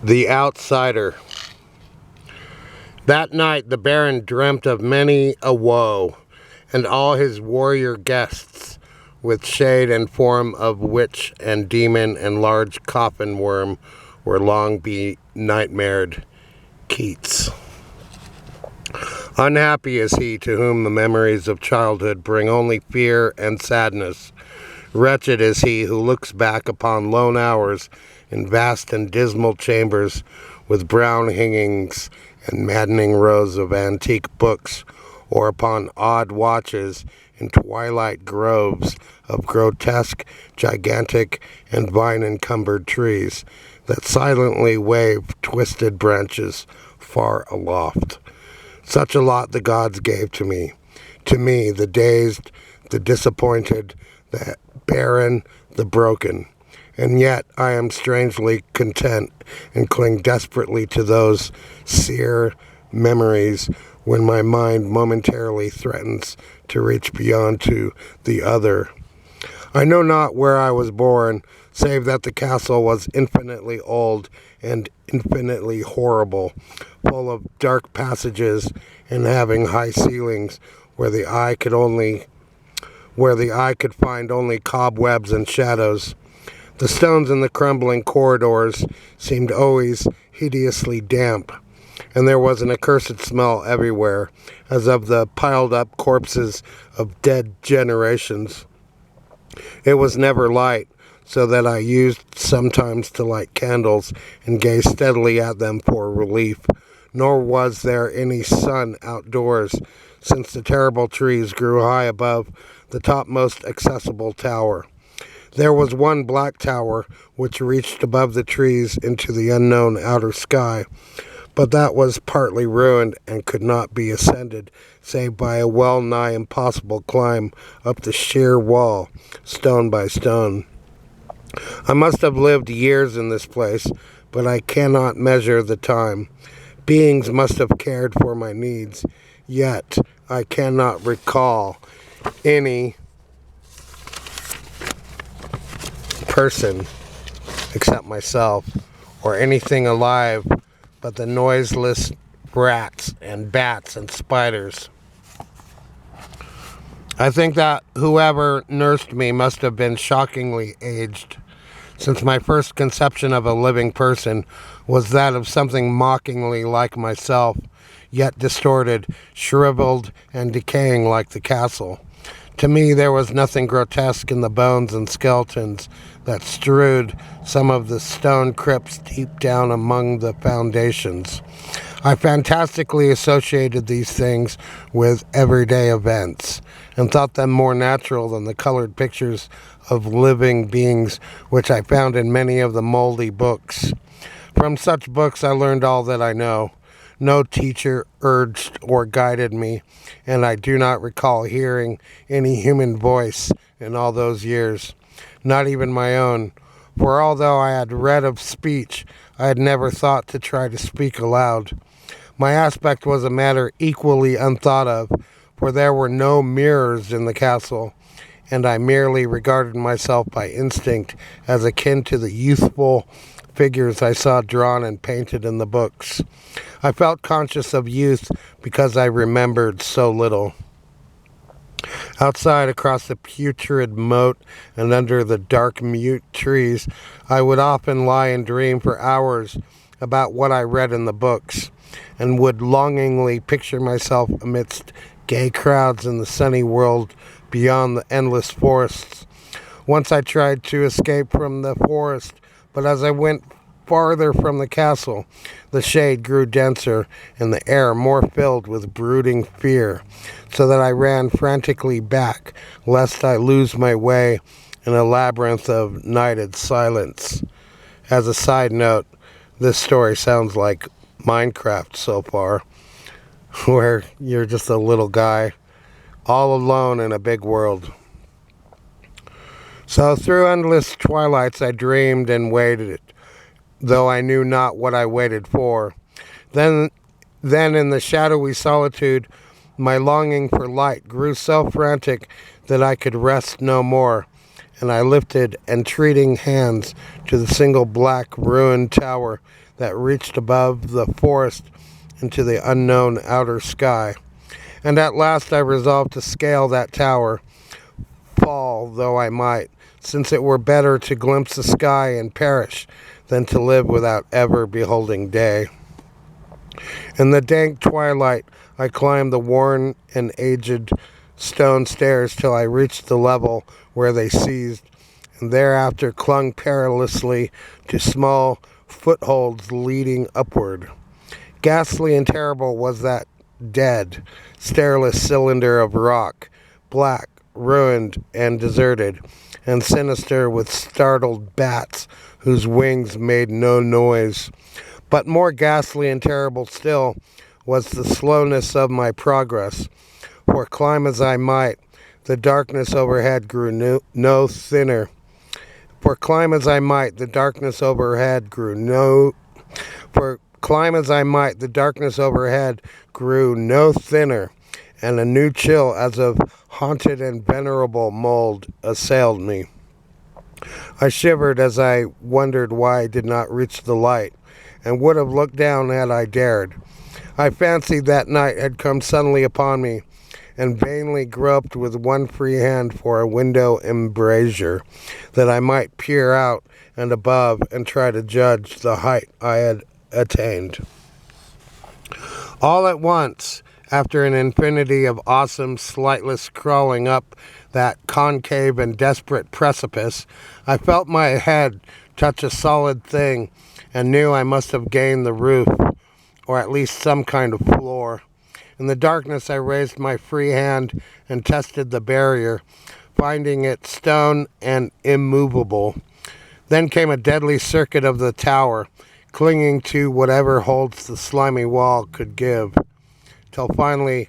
The Outsider. That night the Baron dreamt of many a woe, and all his warrior guests, with shade and form of witch and demon and large coffin worm, were long be-nightmared Keats. Unhappy is he to whom the memories of childhood bring only fear and sadness. Wretched is he who looks back upon lone hours in vast and dismal chambers with brown hangings and maddening rows of antique books, or upon odd watches in twilight groves of grotesque, gigantic, and vine-encumbered trees that silently wave twisted branches far aloft. Such a lot the gods gave to me, the dazed, the disappointed, the barren, the broken. And yet I am strangely content and cling desperately to those sere memories when my mind momentarily threatens to reach beyond to the other. I know not where I was born, save that the castle was infinitely old and infinitely horrible, full of dark passages and having high ceilings where the eye could find only cobwebs and shadows. The stones in the crumbling corridors seemed always hideously damp, and there was an accursed smell everywhere, as of the piled-up corpses of dead generations. It was never light, so that I used sometimes to light candles and gaze steadily at them for relief, nor was there any sun outdoors, since the terrible trees grew high above the topmost accessible tower. There was one black tower which reached above the trees into the unknown outer sky, but that was partly ruined and could not be ascended save by a well-nigh impossible climb up the sheer wall, stone by stone. I must have lived years in this place, but I cannot measure the time. Beings must have cared for my needs, yet I cannot recall any person except myself or anything alive but the noiseless rats and bats and spiders. I think that whoever nursed me must have been shockingly aged, since my first conception of a living person was that of something mockingly like myself, yet distorted, shriveled, and decaying like the castle. To me, there was nothing grotesque in the bones and skeletons that strewed some of the stone crypts deep down among the foundations. I fantastically associated these things with everyday events, and thought them more natural than the colored pictures of living beings which I found in many of the moldy books. From such books I learned all that I know. No teacher urged or guided me, and I do not recall hearing any human voice in all those years, not even my own, for although I had read of speech, I had never thought to try to speak aloud. My aspect was a matter equally unthought of, for there were no mirrors in the castle, and I merely regarded myself by instinct as akin to the youthful figures I saw drawn and painted in the books. I felt conscious of youth because I remembered so little. Outside, across the putrid moat and under the dark mute trees, I would often lie and dream for hours about what I read in the books, and would longingly picture myself amidst gay crowds in the sunny world beyond the endless forests. Once I tried to escape from the forest, but as I went farther from the castle, the shade grew denser and the air more filled with brooding fear, so that I ran frantically back, lest I lose my way in a labyrinth of nighted silence. As a side note, this story sounds like Minecraft so far, where you're just a little guy all alone in a big world. So through endless twilights I dreamed and waited, though I knew not what I waited for. Then in the shadowy solitude, my longing for light grew so frantic that I could rest no more, and I lifted entreating hands to the single black ruined tower that reached above the forest into the unknown outer sky. And at last I resolved to scale that tower, fall though I might, since it were better to glimpse the sky and perish than to live without ever beholding day. In the dank twilight I climbed the worn and aged stone stairs till I reached the level where they ceased, and thereafter clung perilously to small footholds leading upward. Ghastly and terrible was that dead, stairless cylinder of rock, black, ruined, and deserted, and sinister with startled bats whose wings made no noise. But more ghastly and terrible still was the slowness of my progress, for climb as I might, the darkness overhead grew no thinner. For climb as I might, the darkness overhead grew no thinner, and a new chill as of haunted and venerable mold assailed me. I shivered as I wondered why I did not reach the light, and would have looked down had I dared. I fancied that night had come suddenly upon me, and vainly groped with one free hand for a window embrasure, that I might peer out and above and try to judge the height I had attained. All at once, after an infinity of awesome, slightless crawling up that concave and desperate precipice, I felt my head touch a solid thing, and knew I must have gained the roof, or at least some kind of floor. In the darkness I raised my free hand and tested the barrier, finding it stone and immovable. Then came a deadly circuit of the tower, clinging to whatever holds the slimy wall could give, till finally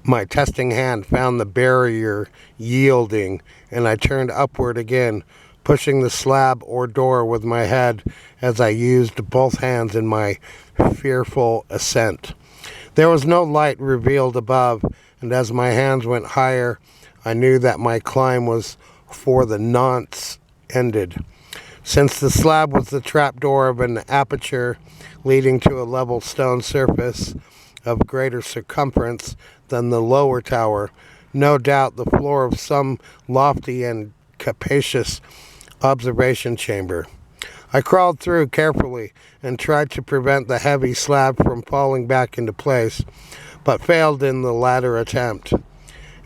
my testing hand found the barrier yielding, and I turned upward again, pushing the slab or door with my head as I used both hands in my fearful ascent. There was no light revealed above, and as my hands went higher, I knew that my climb was for the nonce ended. Since the slab was the trapdoor of an aperture leading to a level stone surface of greater circumference than the lower tower, no doubt the floor of some lofty and capacious observation chamber. I crawled through carefully and tried to prevent the heavy slab from falling back into place, but failed in the latter attempt.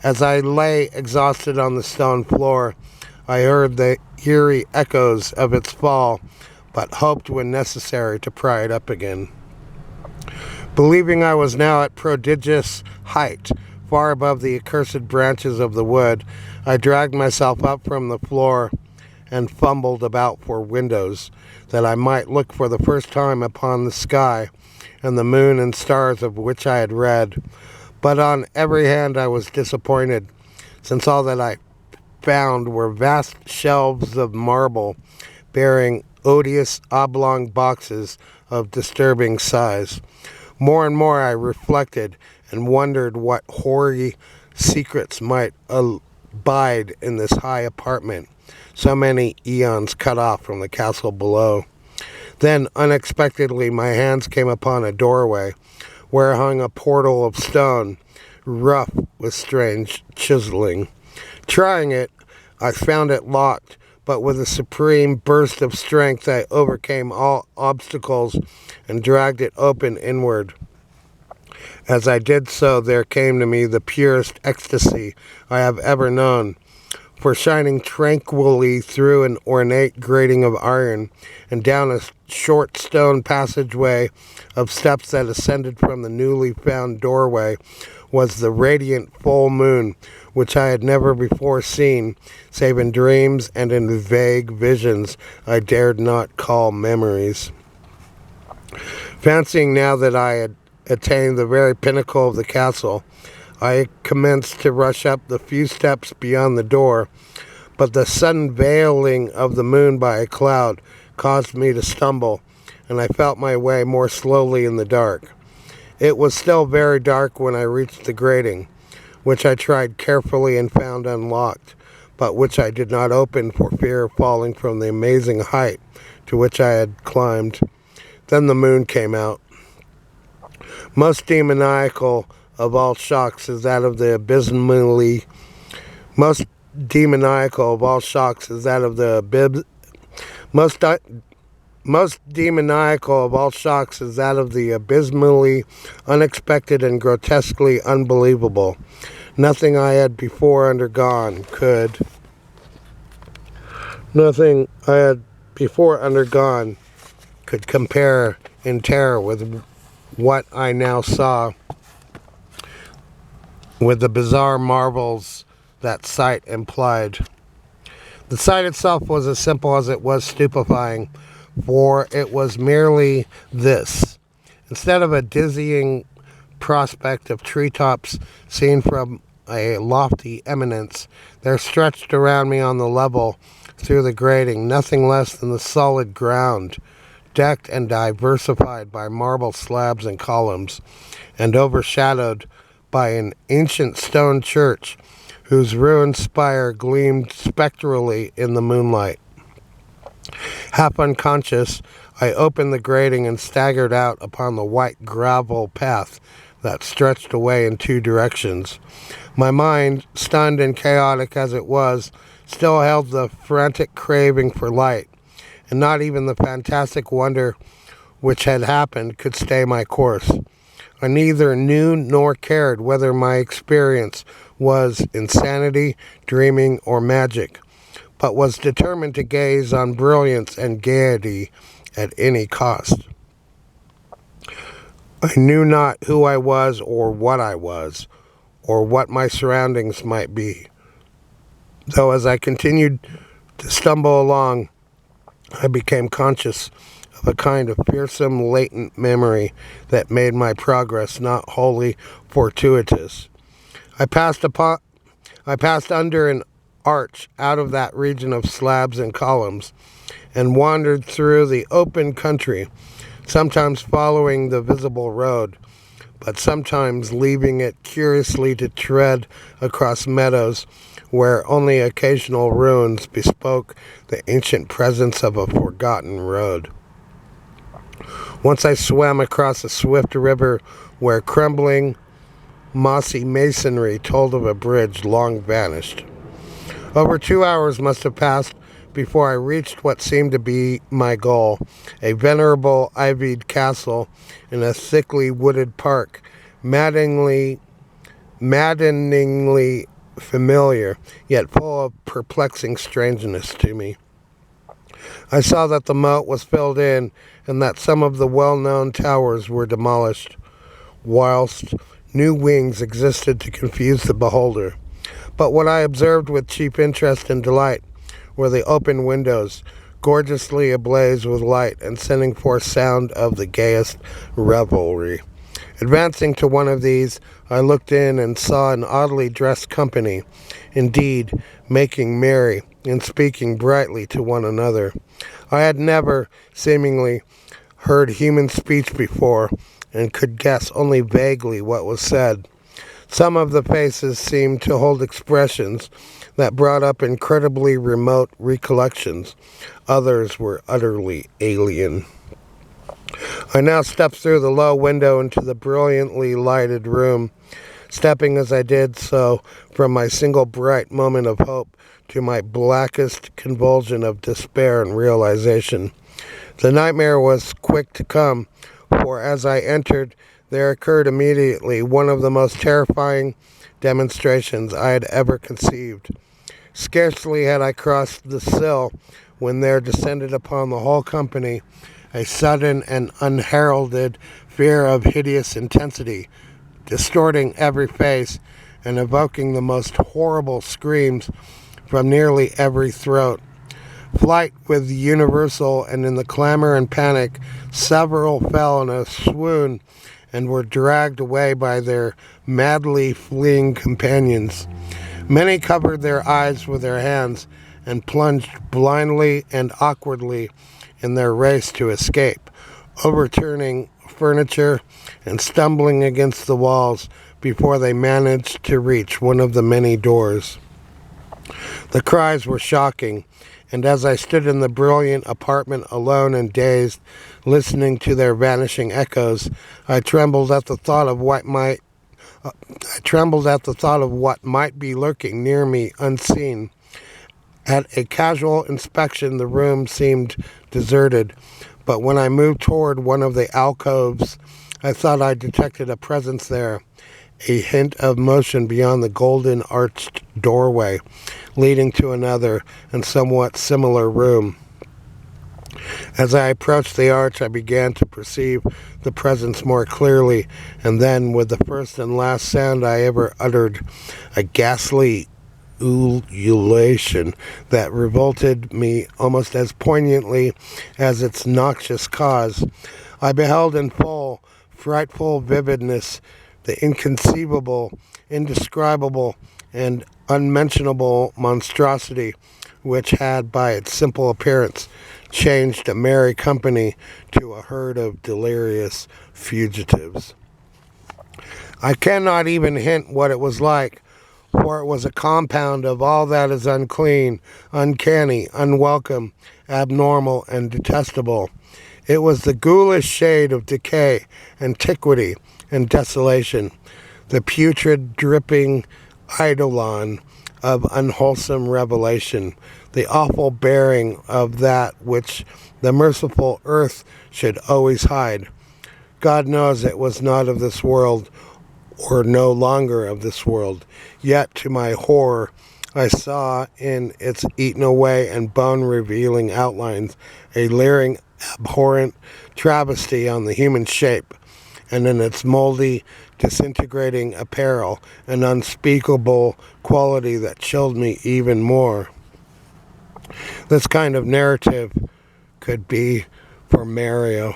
As I lay exhausted on the stone floor, I heard the eerie echoes of its fall, but hoped when necessary to pry it up again. Believing I was now at prodigious height, far above the accursed branches of the wood, I dragged myself up from the floor and fumbled about for windows, that I might look for the first time upon the sky and the moon and stars of which I had read. But on every hand I was disappointed, since all that I found were vast shelves of marble, bearing odious oblong boxes of disturbing size. More and more I reflected and wondered what hoary secrets might abide in this high apartment, so many eons cut off from the castle below. Then, unexpectedly, my hands came upon a doorway, where hung a portal of stone, rough with strange chiseling. Trying it, I found it locked, but with a supreme burst of strength I overcame all obstacles and dragged it open inward. As I did so, there came to me the purest ecstasy I have ever known, for shining tranquilly through an ornate grating of iron and down a short stone passageway of steps that ascended from the newly found doorway was the radiant full moon, which I had never before seen, save in dreams and in vague visions I dared not call memories. Fancying now that I had attained the very pinnacle of the castle, I commenced to rush up the few steps beyond the door, but the sudden veiling of the moon by a cloud caused me to stumble, and I felt my way more slowly in the dark. It was still very dark when I reached the grating, which I tried carefully and found unlocked, but which I did not open for fear of falling from the amazing height to which I had climbed. Then the moon came out. Most demoniacal of all shocks is that of the most demoniacal of all shocks is that of the most demoniacal of all shocks is that of the abysmally unexpected and grotesquely unbelievable. Nothing I had before undergone could compare in terror with what I now saw, with the bizarre marvels that sight implied. The sight itself was as simple as it was stupefying, for it was merely this. Instead of a dizzying prospect of treetops seen from a lofty eminence, there stretched around me on the level through the grating nothing less than the solid ground, decked and diversified by marble slabs and columns, and overshadowed by an ancient stone church whose ruined spire gleamed spectrally in the moonlight. Half unconscious, I opened the grating and staggered out upon the white gravel path that stretched away in two directions. My mind, stunned and chaotic as it was, still held the frantic craving for light, and not even the fantastic wonder which had happened could stay my course. I neither knew nor cared whether my experience was insanity, dreaming, or magic, but was determined to gaze on brilliance and gaiety at any cost. I knew not who I was, or what my surroundings might be, though as I continued to stumble along, I became conscious of a kind of fearsome latent memory that made my progress not wholly fortuitous. I passed under an arch out of that region of slabs and columns, and wandered through the open country, sometimes following the visible road, but sometimes leaving it curiously to tread across meadows where only occasional ruins bespoke the ancient presence of a forgotten road. Once I swam across a swift river where crumbling, mossy masonry told of a bridge long vanished. Over 2 hours must have passed before I reached what seemed to be my goal, a venerable ivied castle in a thickly wooded park, maddeningly familiar, yet full of perplexing strangeness to me. I saw that the moat was filled in, and that some of the well-known towers were demolished, whilst new wings existed to confuse the beholder. But what I observed with chief interest and delight were the open windows, gorgeously ablaze with light and sending forth sound of the gayest revelry. Advancing to one of these, I looked in and saw an oddly dressed company, indeed, making merry and speaking brightly to one another. I had never, seemingly, heard human speech before, and could guess only vaguely what was said. Some of the faces seemed to hold expressions that brought up incredibly remote recollections. Others were utterly alien. I now stepped through the low window into the brilliantly lighted room, stepping as I did so from my single bright moment of hope to my blackest convulsion of despair and realization. The nightmare was quick to come, for as I entered, there occurred immediately one of the most terrifying demonstrations I had ever conceived. Scarcely had I crossed the sill when there descended upon the whole company a sudden and unheralded fear of hideous intensity, distorting every face and evoking the most horrible screams from nearly every throat. Flight was universal, and in the clamor and panic, several fell in a swoon and were dragged away by their madly fleeing companions. Many covered their eyes with their hands and plunged blindly and awkwardly in their race to escape, overturning furniture and stumbling against the walls before they managed to reach one of the many doors. The cries were shocking, and as I stood in the brilliant apartment alone and dazed, listening to their vanishing echoes, I trembled at the thought of what might be lurking near me unseen. At a casual inspection, the room seemed deserted, but when I moved toward one of the alcoves, I thought I detected a presence there, a hint of motion beyond the golden arched doorway, leading to another and somewhat similar room. As I approached the arch, I began to perceive the presence more clearly, and then, with the first and last sound I ever uttered, a ghastly ululation that revolted me almost as poignantly as its noxious cause, I beheld in full, frightful vividness the inconceivable, indescribable, and unmentionable monstrosity which had, by its simple appearance, changed a merry company to a herd of delirious fugitives. I cannot even hint what it was like, for it was a compound of all that is unclean, uncanny, unwelcome, abnormal, and detestable. It was the ghoulish shade of decay, antiquity, and desolation, the putrid, dripping eidolon of unwholesome revelation, the awful bearing of that which the merciful earth should always hide. God knows it was not of this world, or no longer of this world. Yet, to my horror, I saw in its eaten away and bone-revealing outlines a leering, abhorrent travesty on the human shape, and in its moldy, disintegrating apparel, an unspeakable quality that chilled me even more. This kind of narrative could be for Mario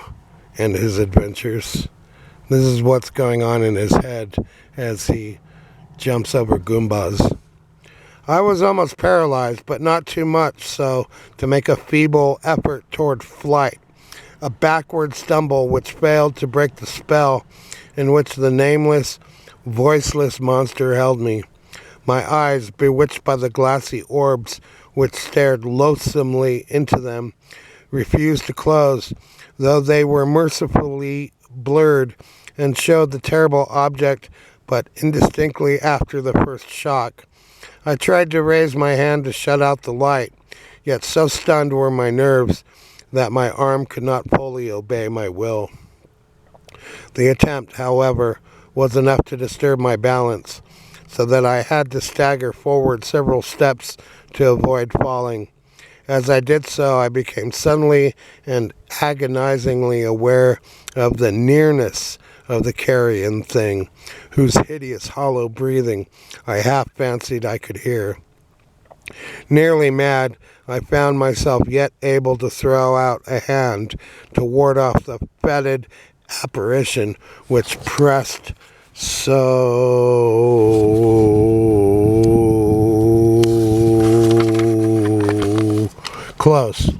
and his adventures. This is what's going on in his head as he jumps over Goombas. I was almost paralyzed, but not too much so to make a feeble effort toward flight, a backward stumble which failed to break the spell in which the nameless, voiceless monster held me. My eyes, bewitched by the glassy orbs which stared loathsomely into them, refused to close, though they were mercifully blurred and showed the terrible object but indistinctly after the first shock. I tried to raise my hand to shut out the light, yet so stunned were my nerves that my arm could not fully obey my will. The attempt, however, was enough to disturb my balance, so that I had to stagger forward several steps to avoid falling. As I did so, I became suddenly and agonizingly aware of the nearness of the carrion thing, whose hideous hollow breathing I half fancied I could hear. Nearly mad, I found myself yet able to throw out a hand to ward off the fetid apparition which pressed so close,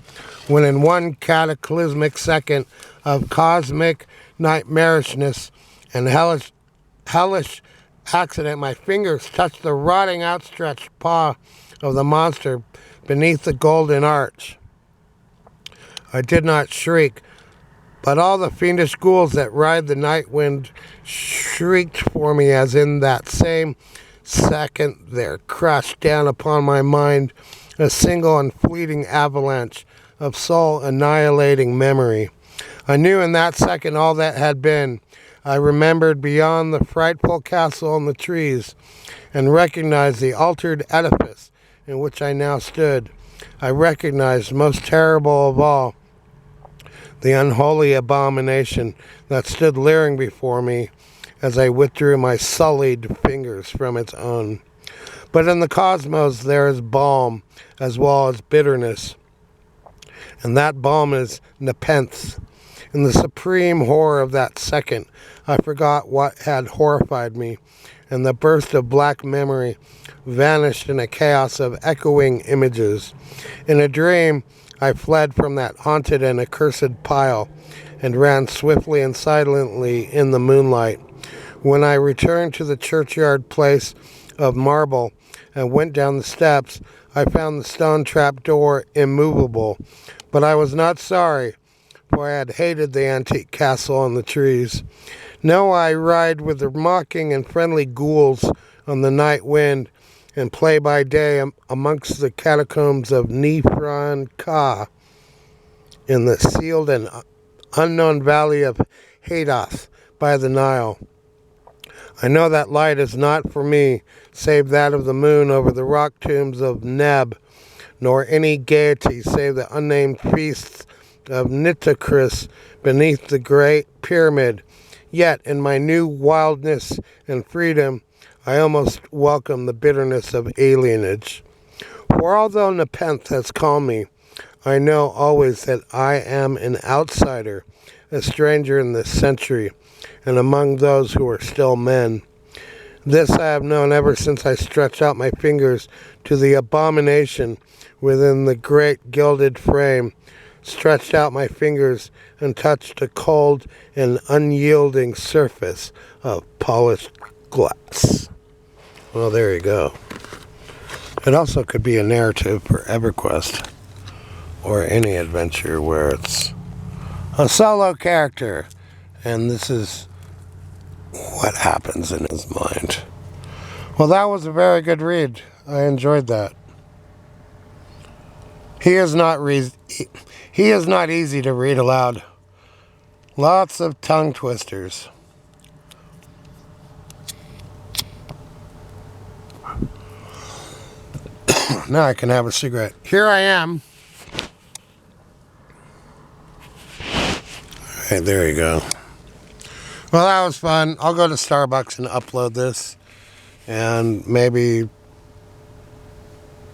when in one cataclysmic second of cosmic nightmarishness and hellish accident, my fingers touched the rotting outstretched paw of the monster beneath the golden arch. I did not shriek, but all the fiendish ghouls that ride the night wind shrieked for me, as in that same second there crashed down upon my mind a single and fleeting avalanche of soul-annihilating memory. I knew in that second all that had been. I remembered beyond the frightful castle in the trees, and recognized the altered edifice in which I now stood. I recognized, most terrible of all, the unholy abomination that stood leering before me as I withdrew my sullied fingers from its own. But in the cosmos there is balm as well as bitterness, and that balm is nepenthe. In the supreme horror of that second, I forgot what had horrified me, and the burst of black memory vanished in a chaos of echoing images. In a dream, I fled from that haunted and accursed pile, and ran swiftly and silently in the moonlight. When I returned to the churchyard place of marble, and went down the steps, I found the stone trap door immovable. But I was not sorry, for I had hated the antique castle on the trees. Now I ride with the mocking and friendly ghouls on the night wind, and play by day amongst the catacombs of Nifran Ka in the sealed and unknown valley of Hadath by the Nile. I know that light is not for me, save that of the moon over the rock tombs of Neb, nor any gaiety save the unnamed feasts of Nitocris beneath the great pyramid. Yet, in my new wildness and freedom, I almost welcome the bitterness of alienage. For although Nepenthe has called me, I know always that I am an outsider, a stranger in this century, and among those who are still men. This I have known ever since I stretched out my fingers to the abomination within the great gilded frame, stretched out my fingers and touched a cold and unyielding surface of polished glass. Well, there you go. It also could be a narrative for EverQuest or any adventure where it's a solo character and this is what happens in his mind. Well, that was a very good read. I enjoyed that. He is not easy to read aloud. Lots of tongue twisters. Now I can have a cigarette. Here I am. Alright, there you go. Well, that was fun. I'll go to Starbucks and upload this. And maybe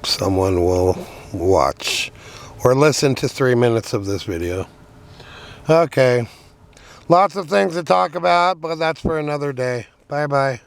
someone will watch or listen to 3 minutes of this video. Okay. Lots of things to talk about, but that's for another day. Bye-bye.